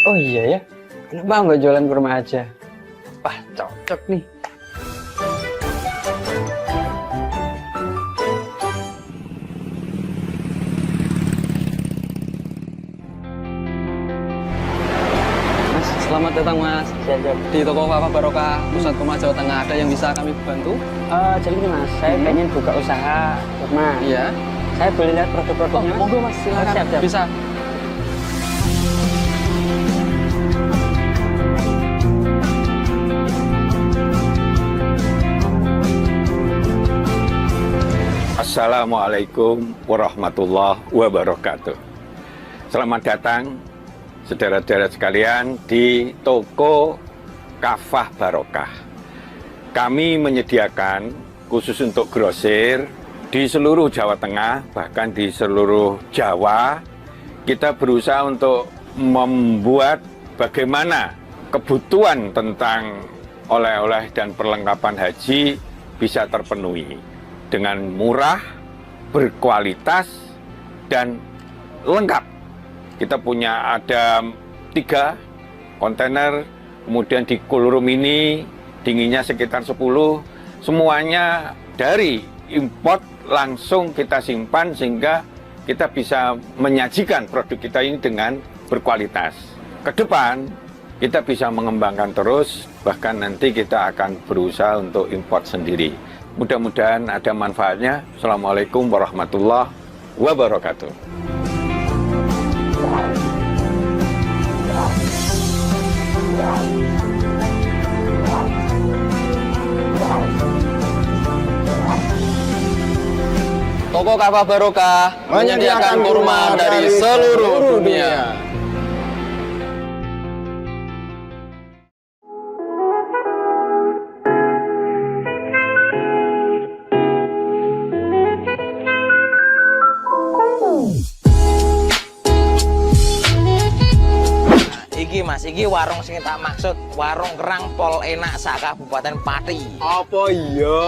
Oh iya ya, kenapa nggak jualan kurma aja? Wah, cocok nih. Mas, Selamat datang Mas. Siap. Di toko Kafah Barokah Pusat Kurma Jawa Tengah, ada yang bisa kami bantu? Jadi ini Mas, saya pengen buka usaha kurma. Iya. Saya boleh lihat produk-produknya? Monggo Mas, silakan. Siap. Bisa. Assalamualaikum warahmatullahi wabarakatuh. Selamat datang saudara-saudara sekalian di toko Kafah Barokah. Kami menyediakan khusus untuk grosir di seluruh Jawa Tengah, bahkan di seluruh Jawa. Kita berusaha untuk membuat bagaimana kebutuhan tentang oleh-oleh dan perlengkapan haji bisa terpenuhi dengan murah, berkualitas, dan lengkap. Kita punya ada 3 kontainer, kemudian di cool room ini dinginnya sekitar 10, semuanya dari import langsung kita simpan sehingga kita bisa menyajikan produk kita ini dengan berkualitas. Ke depan kita bisa mengembangkan terus, bahkan nanti kita akan berusaha untuk import sendiri. Mudah-mudahan ada manfaatnya. Assalamualaikum warahmatullahi wabarakatuh. Toko Kafah Barokah menyediakan kurma dari seluruh dunia. Iki Mas, iki warung sing tak maksud, warung kerang pol enak sak Kabupaten Pati. Apa iya?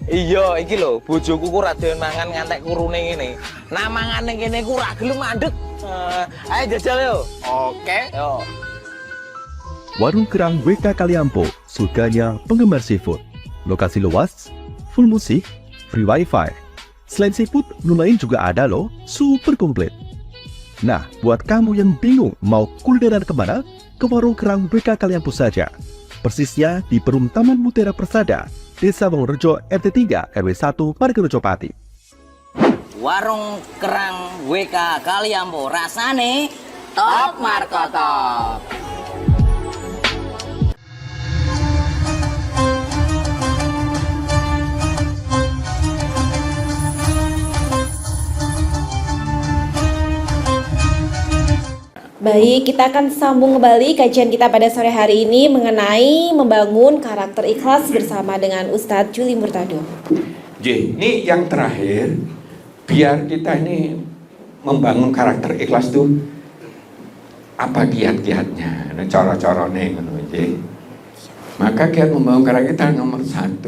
Iya, iki lho, bojoku ku ra doyan mangan ngantek kurune ngene. Nah mangane kene ku ra gelem mandeg. Ayo jajal yo. Oke. Yo. Warung Kerang WK Kaliampo, surganya penggemar seafood. Lokasi luas, full musik, free wifi. Selain seafood, menu lain juga ada loh, super komplit. Nah, buat kamu yang bingung mau kulineran kemana, ke Warung Kerang WK Kaliampo saja. Persisnya di Perum Taman Mutiara Persada, Desa Wongrejo RT 3 RW 1 Margorejo Pati. Warung kerang WK Kaliampo, rasane top markotop. Baik, kita akan sambung kembali kajian kita pada sore hari ini mengenai membangun karakter ikhlas bersama dengan Ustadz Juli Murtado. Ini yang terakhir, biar kita ini membangun karakter ikhlas tuh apa kiat-kiatnya, cara-caranya ngono nggih. Maka kiat membangun karakter kita nomor 1.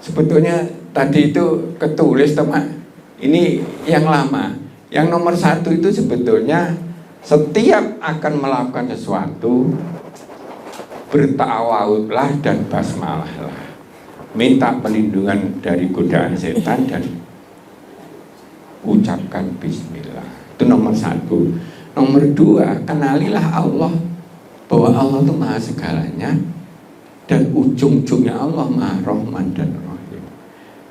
Sebetulnya tadi itu ketulis teman. Ini yang lama. Yang nomor 1 itu sebetulnya setiap akan melakukan sesuatu, bertawawudlah dan basmalahlah. Minta perlindungan dari godaan setan dan ucapkan bismillah. Itu nomor 1. Nomor 2, kenalilah Allah, bahwa Allah itu maha segalanya dan ujung-ujungnya Allah maha Rahman dan Rahim.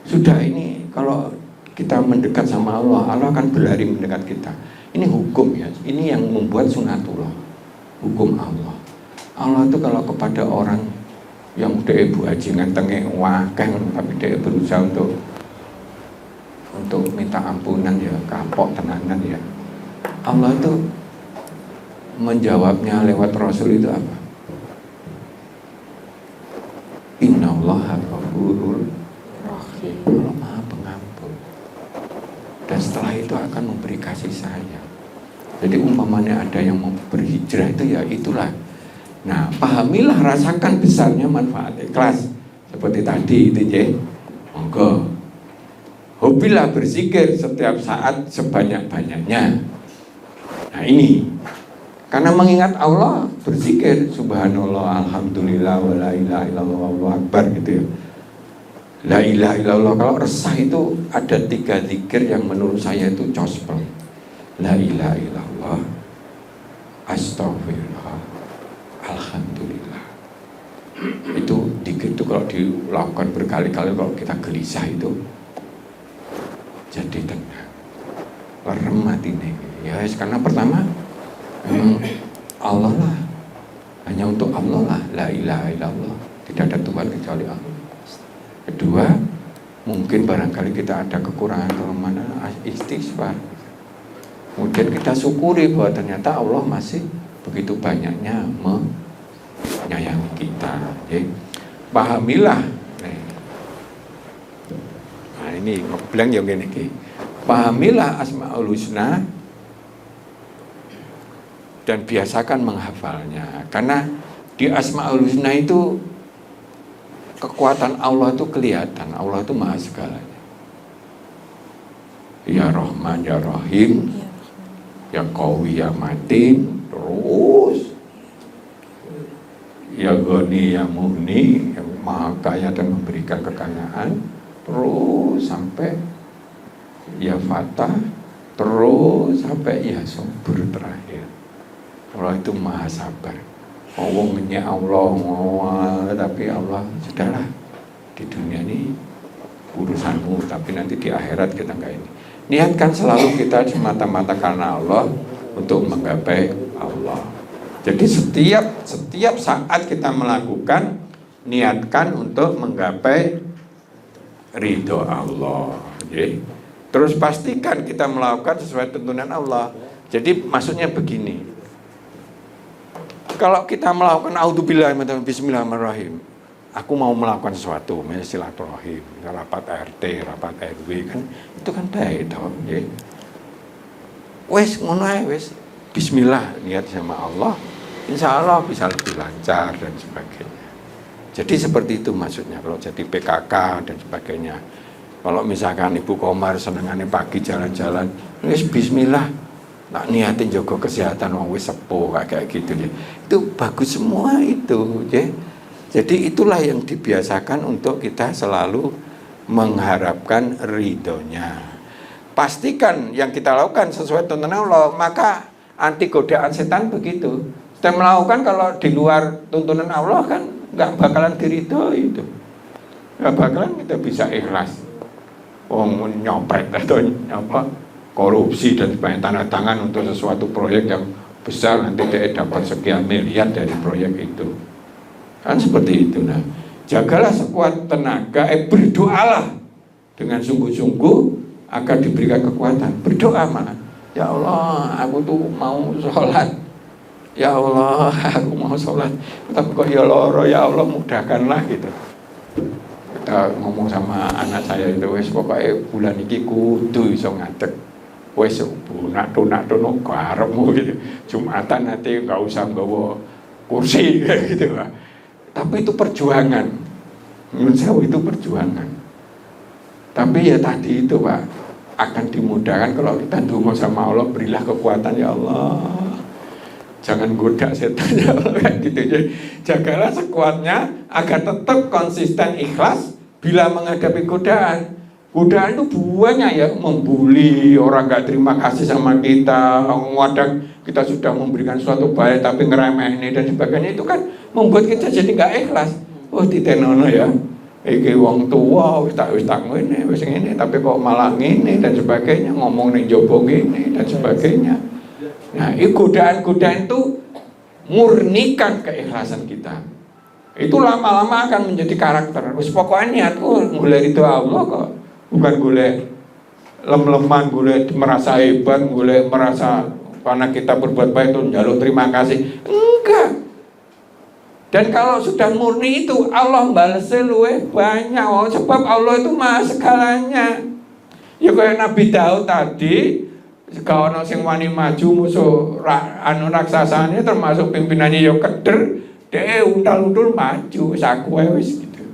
Sudah ini kalau kita mendekat sama Allah, Allah akan berlari mendekat kita. Ini hukum ya, ini yang membuat sunatullah, hukum Allah. Allah itu kalau kepada orang yang udah ibu haji ngantengnya wakeng, tapi dia berusaha untuk minta ampunan ya, kapok tenanan ya. Allah itu menjawabnya lewat Rasul itu apa? Innallaha ghafurur rahim. Allah maha pengampun. Dan setelah itu akan memberi kasih sayang. Jadi umpamanya ada yang mau berhijrah itu ya itulah. Nah, pahamilah, rasakan besarnya manfaat ikhlas. Seperti tadi itu ya. Monggo. Hobilah berzikir setiap saat sebanyak-banyaknya. Nah ini, karena mengingat Allah, berzikir subhanallah, alhamdulillah, wa la ilaha illallah, wallahu akbar gitu ya. La ilaha illallah, kalau resah itu ada 3 zikir yang menurut saya itu cospel. La ilaha illallah, astaghfirullah, Itu dikir itu kalau dilakukan berkali-kali, kalau kita gelisah itu jadi tenang, lerem hatinya. Ya karena pertama memang Allah lah, hanya untuk Allah lah, la ilaha illallah, tidak ada Tuhan kecuali Allah. Kedua, mungkin barangkali kita ada kekurangan kelemahan, istighfar. Kemudian kita syukuri bahwa ternyata Allah masih begitu banyaknya menyayangi kita. Jadi, pahamilah. Nah ini bilang yang gini, pahamilah Asmaul Husna dan biasakan menghafalnya. Karena di Asmaul Husna itu kekuatan Allah itu kelihatan. Allah itu maha segalanya. Ya Rahman, Ya Rahim, Ya Qawi, Ya Matin, terus Ya Ghani, Ya Mughni, yang maha kaya dan memberikan kekayaan, terus sampai Ya Fatah, terus sampai Ya Sabur terakhir. Allah itu maha sabar. Ngomongnya Allah, tapi Allah sudahlah, di dunia ini urusanmu, tapi nanti di akhirat kita enggak ini. Niatkan selalu kita semata-mata karena Allah, untuk menggapai Allah. Jadi setiap saat kita melakukan, niatkan untuk menggapai ridho Allah. Jadi, terus pastikan kita melakukan sesuai tuntunan Allah. Jadi maksudnya begini, kalau kita melakukan auzubillah bismillahirrahmanirrahim, aku mau melakukan sesuatu, misalnya silaturahim, rapat RT, rapat RW, kan itu kan baik toh. Wes ngono ae wes, bismillah, niat sama Allah, insya Allah bisa lebih lancar dan sebagainya. Jadi seperti itu maksudnya. Kalau jadi PKK dan sebagainya, kalau misalkan Ibu Komar senengannya pagi jalan-jalan, wes bismillah, nak niatin jaga kesehatan wong wis sepuh kayak gitu ya. Itu bagus semua itu, ya. Jadi itulah yang dibiasakan untuk kita selalu mengharapkan ridhonya. Pastikan yang kita lakukan sesuai tuntunan Allah, maka anti godaan setan begitu. Kita melakukan kalau di luar tuntunan Allah kan nggak bakalan diridhoi itu. Nggak bakalan kita bisa ikhlas. Nyopet atau apa? Korupsi dan sebagainya, tanda tangan untuk sesuatu proyek yang besar, nanti dia dapat sekian miliar dari proyek itu, kan seperti itu. Nah, jagalah sekuat tenaga, berdoalah dengan sungguh-sungguh agar diberikan kekuatan. Berdoa malah, ya Allah, aku tuh mau sholat, ya Allah, aku mau sholat, tapi kok ya loro, ya Allah mudahkanlah gitu. Kita ngomong sama anak saya itu, wes pokoknya bulan ini kudu iso ngadeg. Wes nak-nak garepmu gitu. Jumatan nanti nggak usah bawa kursi gitu lah. Tapi itu perjuangan. Menurut saya itu perjuangan. Tapi ya tadi itu Pak, akan dimudahkan kalau kita ndonga sama Allah, berilah kekuatan ya Allah. Jangan goda setan ya Allah gitu. Jadi jagalah sekuatnya agar tetap konsisten ikhlas bila menghadapi godaan. Godaan itu banyak ya, membuli, orang gak terima kasih sama kita, kadang kita sudah memberikan suatu baik tapi ngeremehin dan sebagainya, itu kan membuat kita jadi gak ikhlas. Oh ditenono ya, iki wong tua wis tak ngene wis ngene, tapi kok malah ngene dan sebagainya, ngomong ning jowo ngene dan sebagainya. Nah, godaan-godaan itu murnikan keikhlasan kita. Itu lama-lama akan menjadi karakter. Wis pokoknya niatku mulai itu Allah kok. Bukan golek lem-leman, golek merasa hebat, golek merasa karena kita berbuat baik itu njaluk terima kasih. Enggak. Dan kalau sudah murni itu Allah balesnya luwih banyak. Sebab Allah itu maha segalanya. Ya kayak Nabi Daud tadi, kalau sing wani maju musuh raksasanya termasuk pimpinannya ya keder, dia untal-untul maju, saku wis gitu.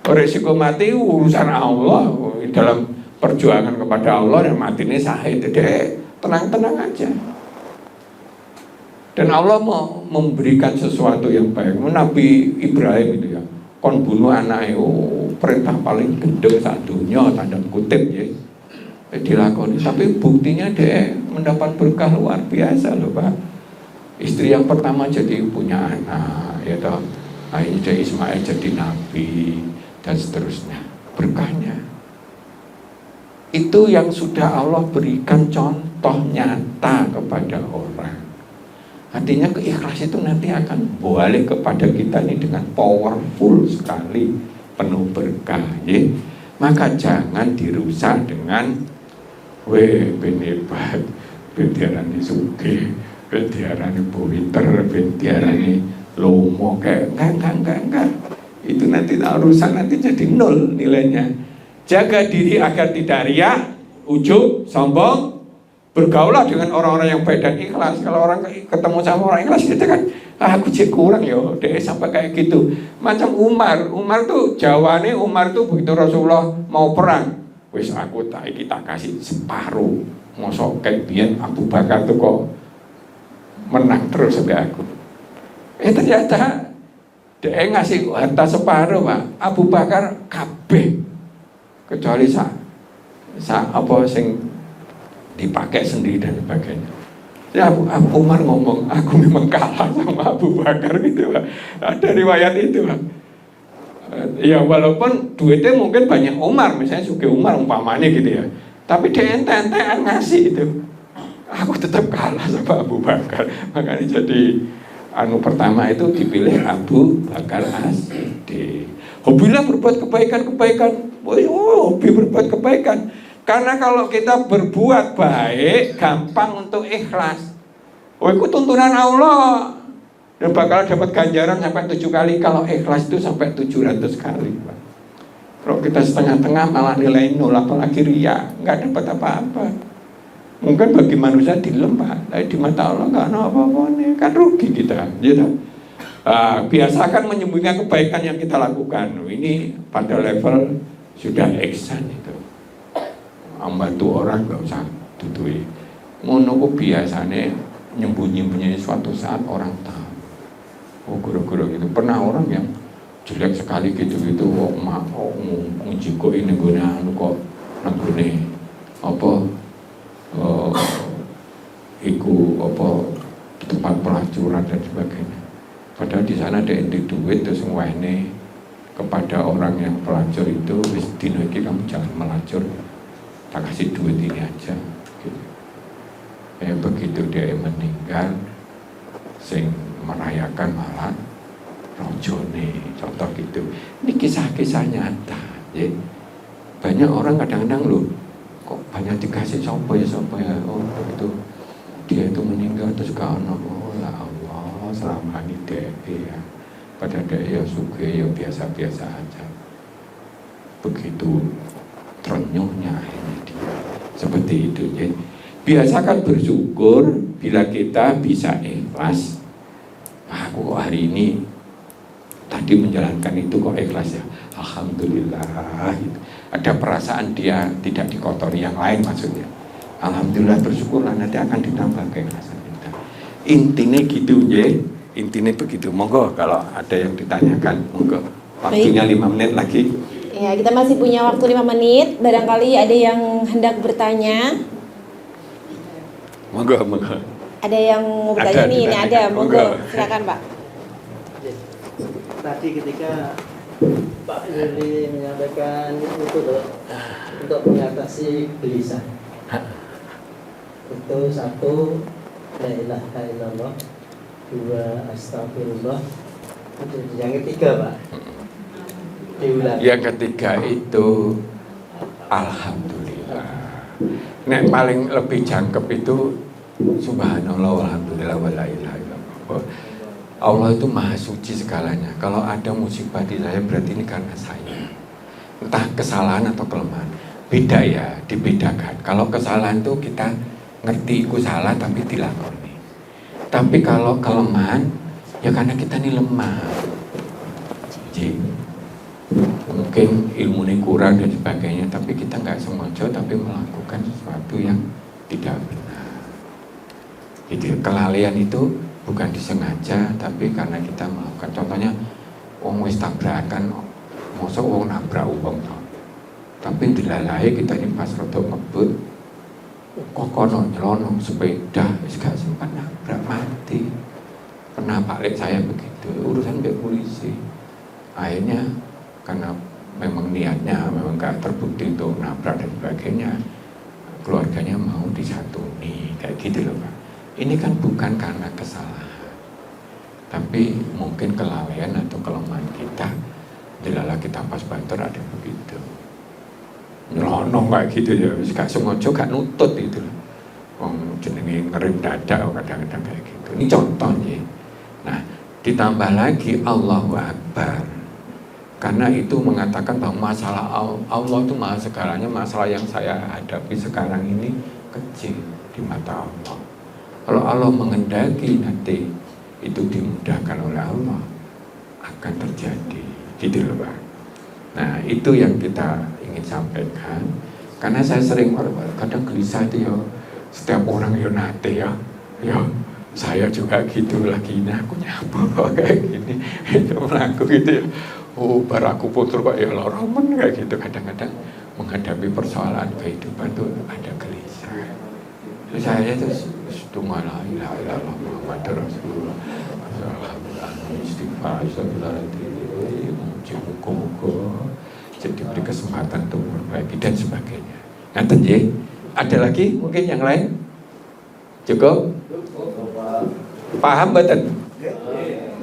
Resiko mati urusan Allah, dalam perjuangan kepada Allah dan mati ini syahid, jadi tenang-tenang aja. Dan Allah mau memberikan sesuatu yang baik. Nabi Ibrahim itu ya, kon bunuh anaknya, perintah paling gendeng sak dunia, tanda kutip ya, dilakoni. Tapi buktinya dia mendapat berkah luar biasa loh Pak. Istri yang pertama jadi punya anak, ya toh. akhirnya Ismail jadi nabi dan seterusnya. Berkahnya itu yang sudah Allah berikan contoh nyata kepada orang. Artinya keikhlasan itu nanti akan balik kepada kita ini dengan powerful sekali, penuh berkah ya. Maka jangan dirusak dengan ben hebat, ben diarani sugih, ben diarani pinter, ben diarani lomo, kayak enggak. Itu nanti rusak, nanti jadi nol nilainya. Jaga diri agar tidak riak, ujub, sombong. Bergaulah dengan orang-orang yang baik dan ikhlas. Kalau orang ketemu sama orang ikhlas, kita kan aku cek kurang ya, deh sampai kayak gitu. Macam Umar tuh jawabannya, Umar tuh begitu Rasulullah mau perang, wis aku kita kasih separuh. Mosok kayak biyen Abu Bakar tuh kok menang terus sampai aku. Ternyata dia ngasih harta separuh, Pak. Abu Bakar kabeh kecuali apa sing dipakai sendiri dan sebagainya. Ya Umar ngomong, aku memang kalah sama Abu Bakar gitu, Pak. Ada riwayat itu, Pak. Ya walaupun duitnya mungkin banyak Umar, misalnya Sugih Umar umpamanya gitu ya. Tapi dia ente-entean ngasih itu. Aku tetap kalah sama Abu Bakar. Makanya jadi pertama itu dipilih Abu Bakar As-Siddiq. Hobilah berbuat kebaikan. Hobi berbuat kebaikan. Karena kalau kita berbuat baik, gampang untuk ikhlas. Itu tuntunan Allah. Dan bakal dapat ganjaran sampai 7 kali. Kalau ikhlas itu sampai 700 kali, Pak. Kalau kita setengah-tengah malah nilai 0, apalagi riya, nggak dapat apa-apa. Mungkin bagi manusia dilem, Pak, tapi di mata Allah nggak ada apa-apa nih, kan rugi kita, gitu. Biasakan menyembunyikan kebaikan yang kita lakukan. Ini pada level sudah ihsan itu. Membantu orang nggak usah tutui. Ngono biasanya nyembunyi suatu saat orang tahu. Oh guru-guru gitu. Pernah orang yang jelek sekali gitu-gitu, ngujiko ini guna kok nanggune apa tempat pelacuran dan sebagainya. Padahal di sana ada duit terus ngwehne kepada orang yang pelacur itu, wis dino iki kamu jangan melacur, tak kasih duit ini aja gitu. Begitu dia meninggal, sing merayakan malah rojone, contoh gitu. Ini kisah-kisah nyata ya. Banyak orang kadang-kadang loh, kok banyak dikasih sopo ya, oh begitu dia itu meninggal terus kaono, oh ya Allah selama ini dek ya, pada dek ya sugih ya biasa-biasa aja. Begitu terenyuhnya ini dia seperti itu ya. Biasakan bersyukur bila kita bisa ikhlas. Aku kok hari ini tadi menjalankan itu kok ikhlas ya, alhamdulillah gitu. Ada perasaan dia tidak dikotori yang lain maksudnya. Alhamdulillah, bersyukurlah, nanti akan ditambah keikhlasan kita. Intinya gitu ya, intinya begitu. Monggo kalau ada yang ditanyakan, monggo. Waktunya 5 menit lagi. Ya, kita masih punya waktu 5 menit. Barangkali ada yang hendak bertanya. Monggo. Ada yang mau bertanya nih, ini ada. Monggo, silakan Pak. Tadi ketika Pak Yuli menyampaikan itu loh, untuk mengatasi gelisah. Itu 1, la ilaha illallah, 2, astagfirullah. Yang ketiga, Pak, diulang. Yang ketiga itu alhamdulillah. Nek paling lebih jangkep itu subhanallah walhamdulillah wala ilaha illallah. Allah itu maha suci segalanya. Kalau ada musibah di saya berarti ini karena saya. Entah kesalahan atau kelemahan. Beda ya, dibedakan. Kalau kesalahan itu kita ngerti itu salah tapi dilakoni. Tapi kalau kelemahan ya karena kita ini lemah. Jadi mungkin ilmu ini kurang dan sebagainya, tapi kita nggak sengaja tapi melakukan sesuatu yang tidak benar. Jadi kelalaian itu bukan disengaja tapi karena kita melakukan. Contohnya wong wis tabrakan, mosok wong nabrak wong tapi dilalai kita ini pas rodok ngebut kok kono nyelonong sepeda gak sempat nabrak, mati. Pernah Pak Lek saya begitu. gitu, urusan kayak polisi. Akhirnya karena memang niatnya memang gak terbukti untuk nabrak dan sebagainya, keluarganya mau disantuni kayak gitu loh Pak. Ini kan bukan karena kesalahan, tapi mungkin kelalaian atau kelemahan kita. Jelala kita pas banter ada begitu, nyelonong kayak gitu ya, gak sengaja gak nutut itu loh. Jenenge ngerem dada kadang-kadang kayak gitu. Ini contohnya. Nah, ditambah lagi Allahu Akbar. Karena itu mengatakan bahwa masalah Allah itu maha segalanya. Masalah yang saya hadapi sekarang ini kecil di mata Allah. Kalau Allah menghendaki nanti itu dimudahkan oleh Allah, akan terjadi. Gitu loh Pak. Nah, itu yang kita ingin sampaikan. Karena saya sering kadang gelisah itu ya. Setiap orang ya nate ya, saya juga gitu lagi, nah aku nyapa kayak gini, itu melaku gitu ya. Oh, baru aku putur kok ya loromen kayak gitu. Kadang-kadang menghadapi persoalan kehidupan tuh ada gelisah. Terus saya terus la ilaha illallah Muhammadur Rasulullah, alhamdulillah, istighfar, astagfirullahaladzim, muga-muga jadi beri kesempatan untuk memperbaiki dan sebagainya. Ngaten ya. Ada lagi mungkin yang lain? Cukup? Paham betul?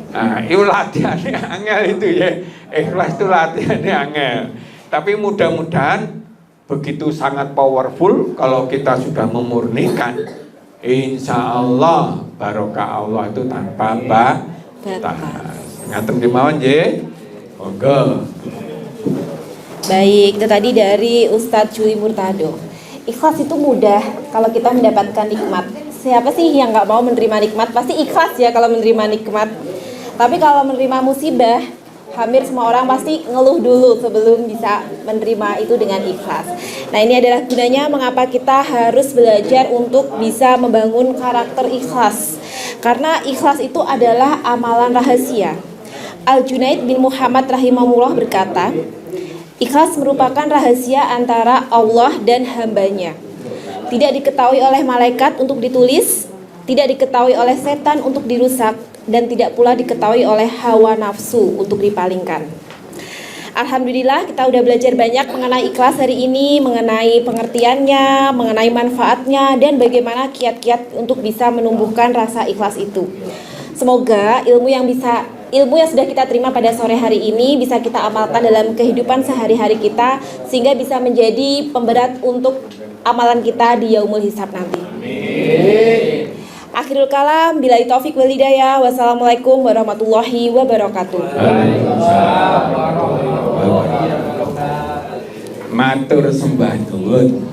Nah, itu latihannya angel itu ya. Ikhlas itu latihannya angel. Tapi mudah-mudahan begitu sangat powerful kalau kita sudah memurnikan. Insya Allah barokah Allah itu tanpa batas. Ngaten kemauan ya? Monggo. Baik, itu tadi dari Ustadz Jui Murtado. Ikhlas itu mudah kalau kita mendapatkan nikmat. Siapa sih yang nggak mau menerima nikmat? Pasti ikhlas ya kalau menerima nikmat. Tapi kalau menerima musibah, hampir semua orang pasti ngeluh dulu sebelum bisa menerima itu dengan ikhlas. Nah, ini adalah gunanya mengapa kita harus belajar untuk bisa membangun karakter ikhlas. Karena ikhlas itu adalah amalan rahasia. Al-Junaid bin Muhammad rahimahullah berkata, ikhlas merupakan rahasia antara Allah dan hambanya. Tidak diketahui oleh malaikat untuk ditulis, tidak diketahui oleh setan untuk dirusak, dan tidak pula diketahui oleh hawa nafsu untuk dipalingkan. Alhamdulillah kita udah belajar banyak mengenai ikhlas hari ini, mengenai pengertiannya, mengenai manfaatnya, dan bagaimana kiat-kiat untuk bisa menumbuhkan rasa ikhlas itu. Semoga ilmu yang sudah kita terima pada sore hari ini bisa kita amalkan dalam kehidupan sehari-hari kita, sehingga bisa menjadi pemberat untuk amalan kita di yaumul hisab nanti. Amin. Akhirul kalam, billahi taufik wal hidayah. Wassalamualaikum warahmatullahi wabarakatuh. Matur sembah nuwun.